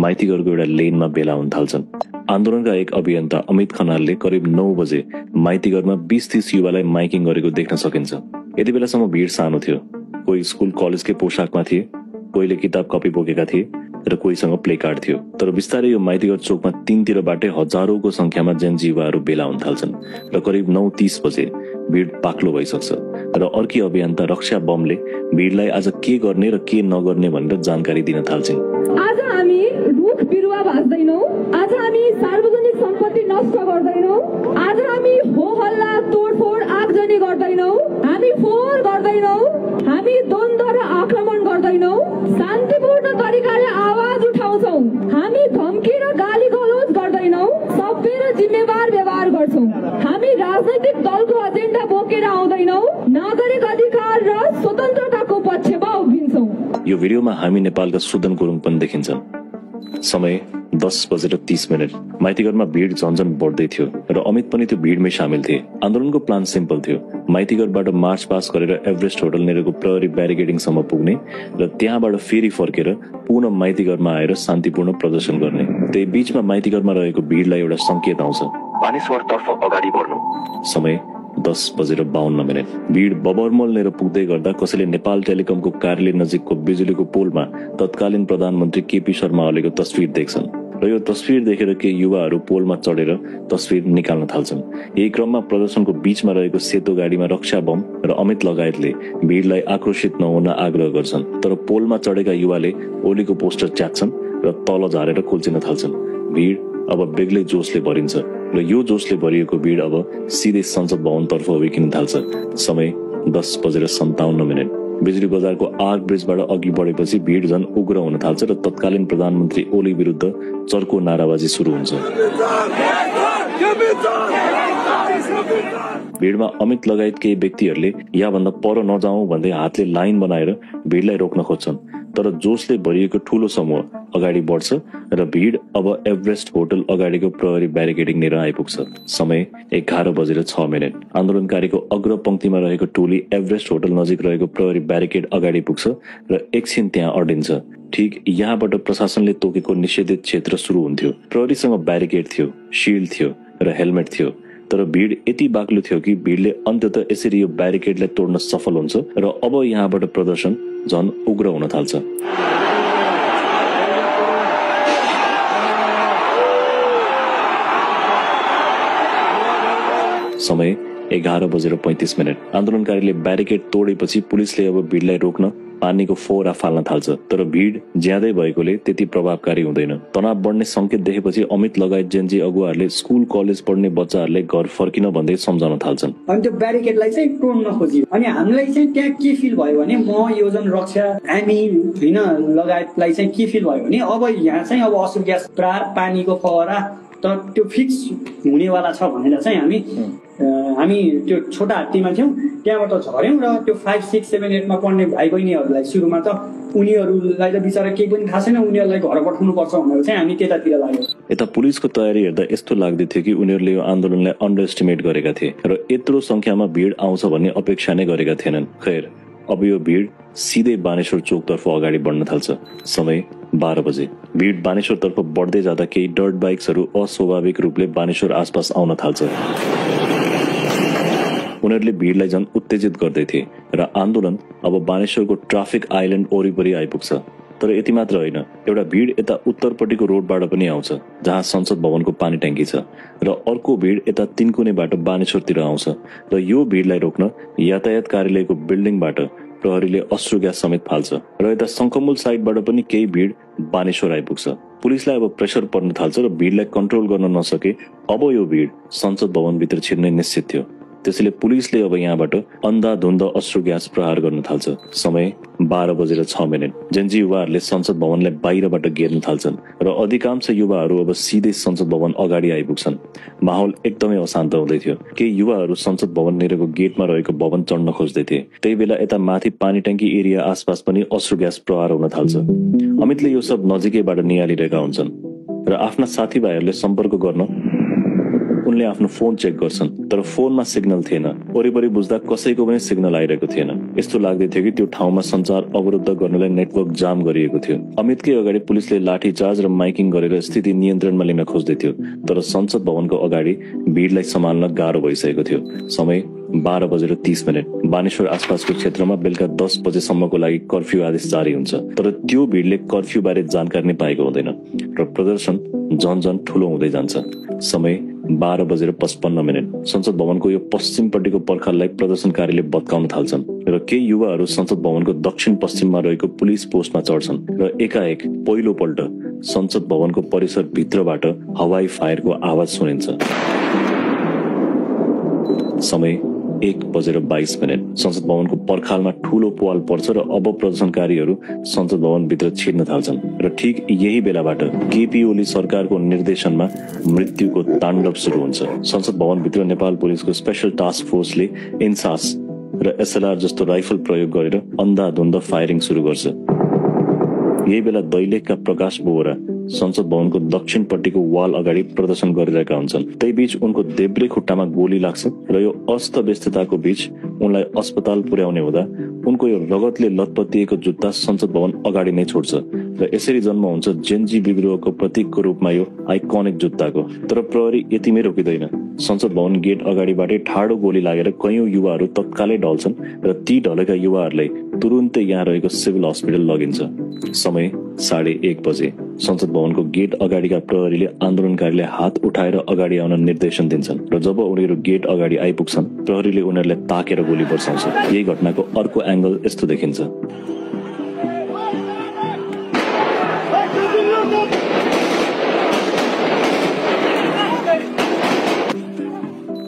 माइतीघरको एउटा लेनमा भेला हुन थाल्छन्। आन्दोलनका एक अभियन्ता अमित खनालले करिब 9 बजे माइतीघरमा 20-30 युवालाई माइकिङ गरेको देख्न सकिन्छ। यति बेलासम्म भिड सानो थियो। कोही स्कुल कलेजकै पोशाकमा थिए, कोहीले किताब कपी बोकेका थिए र कोहीसँग प्ले कार्ड थियो। तर बिस्तारै यो माइतीघर चोकमा तीनतिरबाटै हजारौंको संख्यामा जेन्जी युवाहरू भेला हुन थाल्छन् र करिब 9:30 बजे भिड पाक्लो भइसक्छ र अर्की अभियन्ता रक्षा बमले भिडलाई आज के गर्ने र के नगर्ने भनेर जानकारी दिन थाल्छिन्। आज हामी रुख बिरुवा भाँच्दैनौ, आज हामी सार्वजनिक सम्पत्ति नष्ट गर्दैनौ, आज हामी हो हल्ला तोडफोड आगजनी गर्दैनौ, हामी फोहोर गर्दैनौ, हामी द्वन्द्व र आक्रमण गर्दैनौ, शान्तिपूर्ण तरिकाले आवाज उठाउँछौ, हामी धम्की र गाली गलौज गर्दैनौ, सभ्य र जिम्मेवार व्यवहार गर्छौ, हामी राजनैतिक दलको एजेन्डा बोकेर आउँदैनौ, नागरिक अधिकार र स्वतन्त्रताको पक्षमा उभिन्छौ। यो भिडियोमा हामी नेपालका सुदन गुरुङ पनि देखिन्छन्। समय 10:30। माइतीघरमा भिड झन्झन बढ्दै थियो र अमित पनि त्यो भिडमै सामेल थिए। आन्दोलनको प्लान सिम्पल थियो, माइतीघरबाट मार्च पास गरेर एभरेस्ट होटल नेरको प्रहरी ब्यारिकेडिङसम्म पुग्ने र त्यहाँबाट फेरि फर्केर पुनः माइतीघरमा आएर शान्तिपूर्ण प्रदर्शन गर्ने। त्यही बीचमा माइतीघरमा रहेको भिडलाई एउटा संकेत आउँछ, बानेश्वरतर्फ अगाडि बढ्नु। समय 10:52। भिड बबरमल लिएर पुग्दै गर्दा कसैले नेपाल टेलिकमको कार्यालय नजिकको बिजुलीको पोलमा तत्कालीन प्रधानमन्त्री केपी शर्मा ओलीको तस्विर देख्छन् र यो तस्विर देखेर केही युवाहरू पोलमा चढेर तस्विर निकाल्न थाल्छन्। यही क्रममा प्रदर्शनको बीचमा रहेको सेतो गाडीमा रक्षा बम र अमित लगायतले भिडलाई आक्रोशित नहुन आग्रह गर्छन्, तर पोलमा चढेका युवाले ओलीको पोस्टर च्यात्छन् र तल झारेर कुल्चिन थाल्छन्। भिड अब बेग्लै जोशले भरिन्छ र यो जोशले भरिएको भिड अब सिधै संसद भवनतर्फ उभिकिन थाल्छ। समय 10:57। बिजुली बजारको आर्क ब्रिजबाट अघि बढेपछि भिड झन उग्र हुन थाल्छ र तत्कालीन प्रधानमन्त्री ओली विरुद्ध चर्को नाराबाजी सुरु हुन्छ। भिडमा अमित लगायत केही व्यक्तिहरूले यहाँभन्दा पर नजाउँ भन्दै हातले लाइन बनाएर भिडलाई रोक्न खोज्छन्, तर जोशले भरिएको ठूलो समूह अगाडि बढ्छ र भिड अब एभरेस्ट होटल अगाडिको प्रहरी ब्यारिकेडिङ लिएर आइपुग्छ। समय 11:06। आन्दोलनकारीको अग्र पंक्तिमा रहेको टोली एभरेस्ट होटल नजिक रहेको प्रहरी ब्यारिकेड अगाडि पुग्छ र एकछिन त्यहाँ अडिन्छ। ठीक यहाँबाट प्रशासनले तोकेको निषेधित क्षेत्र सुरु हुन्थ्यो। प्रहरीसँग ब्यारिकेड थियो, शिल्ड थियो र हेलमेट थियो, तर भिड यति बाक्लो थियो कि भिडले अन्ततः यसरी यो ब्यारिकेडलाई तोड्न सफल हुन्छ र अब यहाँबाट प्रदर्शन झन उग्र हुन थाल्छ। समय 11:35। आन्दोलनकारीले ब्यारिकेड तोडेपछि पुलिसले अब भिडलाई रोक्न पानीको फोहरा फाल्न थाल्छ, तर भिड ज्यादै भएकोले त्यति प्रभावकारी हुँदैन। तनाव बढ्ने संकेत देखेपछि अमित लगायत जेन्जी अगुवाहरूले स्कुल कलेज पढ्ने बच्चाहरूले घर फर्किन भन्दै सम्झाउन थाल्छन्। अनि त्यो ब्यारिकेडलाई चाहिँ तोड्न खोजियो। अनि हामीलाई चाहिँ त्यहाँ के फिल भयो भने म योजन रक्षा हामी हैन लगायतलाई चाहिँ के फिल भयो भने अब यहाँ चाहिँ अब असुर ग्यास पानीको फोहरा त त्यो फिक्स हुनेवाला छ भनेर चाहिँ हामी त्यो छोटा हात्तीमा थियौँ, त्यहाँबाट झर्यौँ र त्यो 5, 6, 7, 8 मा पढ्ने भाइ बहिनीहरूलाई सुरुमा त उनीहरूलाई त बिचरा केही पनि थाहा छैन, उनीहरूलाई घर पठाउनु पर्छ भनेर चाहिँ हामी त्यतातिर लाग्यौँ। यता पुलिसको तयारी हेर्दा यस्तो लाग्दै थियो कि उनीहरूले यो आन्दोलनलाई अन्डर एस्टिमेट गरेका थिए र यत्रो संख्यामा भिड आउँछ भन्ने अपेक्षा नै गरेका थिएनन्। खैर अब यो भिड सिधै बानेश्वर चोकतर्फ अगाडि बढ्न थाल्छ। समय 12 बजे। भिड बानेश्वरतर्फ बढ्दै जाँदा केही डर्ट बाइक्सहरू अस्वाभाविक रूपले बानेश्वर आसपास आउन थाल्छ। उनीहरूले भिडलाई झन उत्तेजित गर्दै थिए र आन्दोलन अब बानेश्वरको ट्राफिक आइल्यान्ड वरिपरि आइपुग्छ। तर यति मात्र होइन, एउटा भिड यता उत्तरपट्टिको रोडबाट पनि आउँछ जहाँ संसद भवनको पानी ट्याङ्की छ र अर्को भिड यता तिनकुनेबाट बानेश्वरतिर आउँछ र यो भिडलाई रोक्न यातायात कार्यालयको बिल्डिङबाट प्रहरीले अश्रु ग्यास समेत फाल्छ र यता शङ्खमूल साइडबाट पनि केही भिड बानेश्वर आइपुग्छ। पुलिसलाई अब प्रेसर पर्न थाल्छ र भिडलाई कन्ट्रोल गर्न नसके अब यो भिड संसद भवनभित्र छिर्ने निश्चित थियो। त्यसैले पुलिसले अब यहाँबाट अन्धाधुन्ध अश्रु ग्यास प्रहार गर्न थाल्छ। समय 12:06। जेन्जी युवाहरूले संसद भवनलाई बाहिरबाट घेर्न थाल्छन् र अधिकांश युवाहरू अब सिधै संसद भवन अगाडि आइपुग्छन्। माहौल एकदमै अशान्त हुँदै थियो। केही युवाहरू संसद भवन नेरको गेटमा रहेको भवन चढ्न खोज्दै थिए। त्यही बेला यता माथि पानी ट्याङ्की एरिया आसपास पनि अश्रु ग्यास प्रहार हुन थाल्छ। अमितले यो सब नजिकैबाट निहालिरहेका हुन्छन् र आफ्ना साथीभाइहरूले सम्पर्क गर्न उनले आफ्नो फोन चेक गर्छन्, तर फोनमा सिग्नल थिएन। वरिपरि बुझ्दा कसैको पनि सिग्नल आइरहेको थिएन। यस्तो लाग्दै थियो कि त्यो ठाउँमा सञ्चार अवरुद्ध गर्नलाई नेटवर्क जाम गरिएको थियो। अमितकै अगाडि पुलिसले लाठीचार्ज र माइकिङ गरेर स्थिति नियन्त्रणमा लिन खोज्दै थियो, तर संसद भवनको अगाडि भिडलाई सम्हाल्न गाह्रो भइसकेको थियो। समय 12:30। बानेश्वर आसपासको क्षेत्रमा बेलुका 10 बजेसम्मको लागि कर्फ्यू आदेश जारी हुन्छ, तर त्यो भिडले कर्फ्यू बारे जानकारी नै पाएको हुँदैन र प्रदर्शन झन ठूलो हुँदै जान्छ। समय 12:55। संसद भवनको यो पश्चिमपट्टिको पर्खाललाई प्रदर्शनकारीले भत्काउन थाल्छन् र केही युवाहरू संसद भवनको दक्षिण पश्चिममा रहेको पुलिस पोस्टमा चढ्छन् र एकाएक पहिलोपल्ट संसद भवनको परिसर भित्रबाट हवाई फायरको आवाज सुनिन्छ। समय 1:22। संसद भवनको पर्खालमा ठूलो पुवाल पर्छ र अब प्रदर्शनकारीहरू संसद भवन भित्र छिर्न थाल्छन् र ठीक यही बेलाबाट केपी ओली सरकारको निर्देशनमा मृत्युको ताण्डव सुरु हुन्छ। संसद भवन भित्र नेपाल पुलिसको स्पेशल टास्क फोर्सले इन्सास र एसएलआर जस्तो राइफल प्रयोग गरेर अन्धाधुन्द फायरिङ सुरु गर्छ। यही बेला दैलेखका प्रकाश बोहरा संसद भवनको दक्षिणपट्टिको वाल अगाडि प्रदर्शन गरिरहेका हुन्छन्। त्यही बीच उनको देब्रे खुट्टामा गोली लाग्छ र यो अस्त व्यस्तताको बीच उनलाई अस्पताल पुर्याउने हुँदा उनको यो रगतले लतपतिएको जुत्ता संसद भवन अगाडि नै छोड्छ र यसरी जन्म हुन्छ जेनजी विद्रोहको प्रतीकको रूपमा यो आइकनिक जुत्ताको। तर प्रहरी यतिमै रोकिँदैन। संसद भवन गेट अगाडिबाटै ठाडो गोली लागेर कयौं युवाहरू तत्कालै ढल्छन् र ती ढलेका युवाहरूलाई तुरुन्तै यहाँ रहेको सिभिल हस्पिटल लगिन्छ। समय 1:30 बजे। संसद भवनको गेट अगाडिका प्रहरीले आन्दोलनकारीले हात उठाएर अगाडि आउन निर्देशन दिन्छन् र जब उनीहरू गेट अगाडि आइपुग्छन् प्रहरीले उनीहरूलाई ताकेर गोली बर्साउँछ। यही घटनाको अर्को एंगल यस्तो देखिन्छ।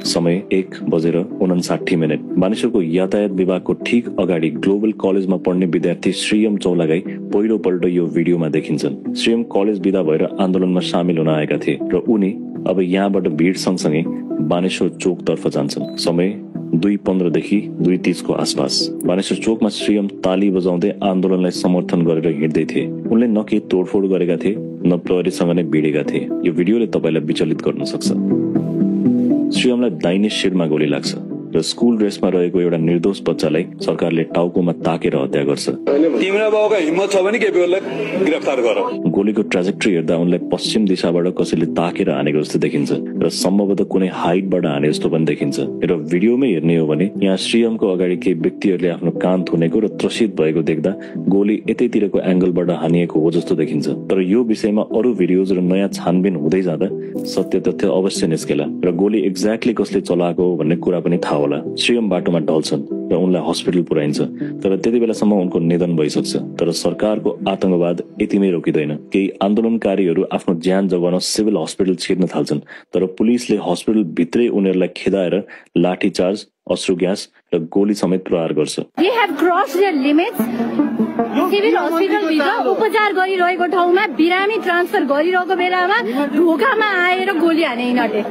समय 1:59। बानेश्वरको यातायात विभागको ठीक अगाडि ग्लोबल कलेजमा पढ्ने विद्यार्थी श्रीयम चौलागाई पहिलोपल्ट यो भिडियोमा देखिन्छन्। श्रीयम कलेज विदा भएर आन्दोलनमा सामेल हुन आएका थिए र उनी अब यहाँबाट भिड सँगसँगै बानेश्वर चोकतर्फ जान्छन्। समय 2:15 देखि 2:30 को आसपास। बानेश्वर चोकमा श्रीयम ताली बजाउँदै आन्दोलनलाई समर्थन गरेर हिँड्दै थिए। उनले न केही तोडफोड गरेका थिए न प्रहरीसँग नै भिडेका थिए। यो भिडियोले तपाईलाई विचलित गर्न सक्छ। श्रीयमलाई दाहिने शिरमा गोली लाग्छ र स्कुल ड्रेसमा रहेको एउटा निर्दोष बच्चालाई सरकारले टाउकोमा ताकेर हत्या गर्छ। तिम्रो बाबुको हिम्मत छ भने केपीओलीलाई गिरफ्तार गर। गोलीको ट्राजेक्टरी हेर्दा उनलाई पश्चिम दिशाबाट कसैले ताकेर हानेको जस्तो देखिन्छ र सम्भवतः कुनै हाइटबाट हाने जस्तो पनि देखिन्छ। र भिडियोमै हेर्ने हो भने यहाँ श्रीयमको अगाडि केही व्यक्तिहरूले आफ्नो कान थुनेको र त्रसित भएको देख्दा गोली यतैतिरको एंगलबाट हानिएको हो जस्तो देखिन्छ। तर यो विषयमा अरू भिडियोज र नयाँ छानबिन हुँदै जाँदा सत्य तथ्य अवश्य निस्केला र गोली एक्ज्याक्टली कसले चलाएको हो भन्ने कुरा पनि थाहा होला। श्रीयम बाटोमा ढल्छन् र उनलाई हस्पिटल पुर्याइन्छ, तर त्यति बेलासम्म उनको निधन भइसक्छ। तर सरकारको आतंकवाद यतिमै रोकिँदैन। केही आन्दोलनकारीहरू आफ्नो ज्यान जोगाउन सिभिल हस्पिटल छिर्न थाल्छन्, तर पुलिसले हस्पिटल भित्रै उनीहरूलाई खेदाएर लाठीचार्ज, अश्रु ग्यास र गोली समेत प्रहार गर्छ। We have crossed their limits. Civil hospital भित्र उपचार गरिरहेको ठाउँमा बिरामी ट्रान्सफर गरिरहेको बेलामा ढोकामा आएर गोली हाने यिनीहरूले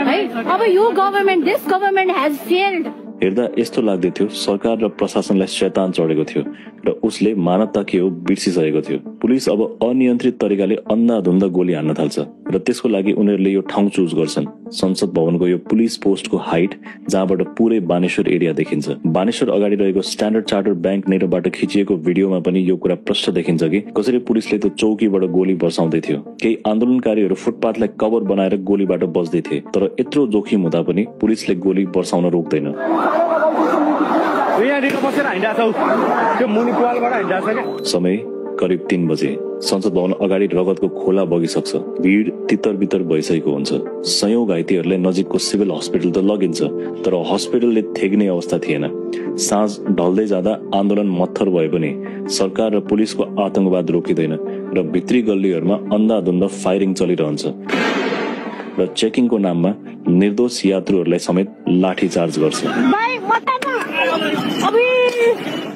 है। अब यो government, this government has failed. हेर्दा यस्तो लाग्दै थियो सरकार र प्रशासनलाई शैतान चढेको थियो र उसले मानवता के हो बिर्सिसकेको थियो। पुलिस अब अनियन्त्रित तरिकाले अन्धाधुन्द गोली हान्न थाल्छ र त्यसको लागि उनीहरूले यो ठाउँ चुज गर्छन्। संसद भवनको यो पुलिस पोस्टको हाइट जहाँबाट पुरै बानेश्वर एरिया देखिन्छ। बानेश्वर अगाडि रहेको स्ट्यान्डर्ड चार्टर बैंक नेटबाट खिचिएको भिडियोमा पनि यो कुरा प्रष्ट देखिन्छ कि कसरी पुलिसले त्यो चौकीबाट गोली बर्साउँदै थियो। केही आन्दोलनकारीहरू फुटपाथलाई कभर बनाएर गोलीबाट बच्दै थिए, तर यत्रो जोखिम हुँदा पनि पुलिसले गोली बर्साउन रोक्दैन। समय करिब 3 बजे। संसद भवन अगाडि रगतको खोला बगिसक्छ। भिड तितर बितर भइसकेको हुन्छ। सयौं घाइतेहरूलाई नजिकको सिभिल हस्पिटल त लगिन्छ, तर हस्पिटलले थेग्ने अवस्था थिएन। साँझ ढल्दै जाँदा आन्दोलन मत्थर भए पनि सरकार र पुलिसको आतंकवाद रोकिँदैन र भित्री गल्लीहरूमा अन्धाधुन्द फायरिङ चलिरहन्छ र चेकिङको नाममा निर्दोष यात्रुहरूलाई समेत लाठीचार्ज गर्छ।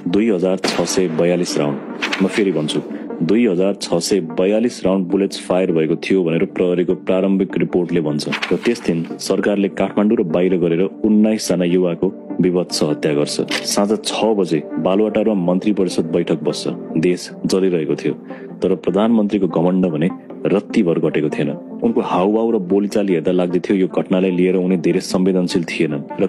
2642 राउन्ड, म फेरि भन्छु 2642 राउन्ड बुलेट्स फायर भएको थियो भनेर प्रहरीको प्रारम्भिक रिपोर्टले भन्छ। र त्यस दिन सरकारले काठमाडौँ र बाहिर गरेर 19 जना युवाको विभत्स हत्या गर्छ। साँझ 6 बजे बालुवाटारमा मन्त्री परिषद बैठक बस्छ। देश जलिरहेको थियो, तर प्रधानमन्त्रीको घमण्ड भने रत्तीभर घटेको थिएन। उनको हाउभाउ र बोलीचाली हेर्दा लाग्दै थियो यो घटनालाई लिएर उनी धेरै संवेदनशील थिएनन् र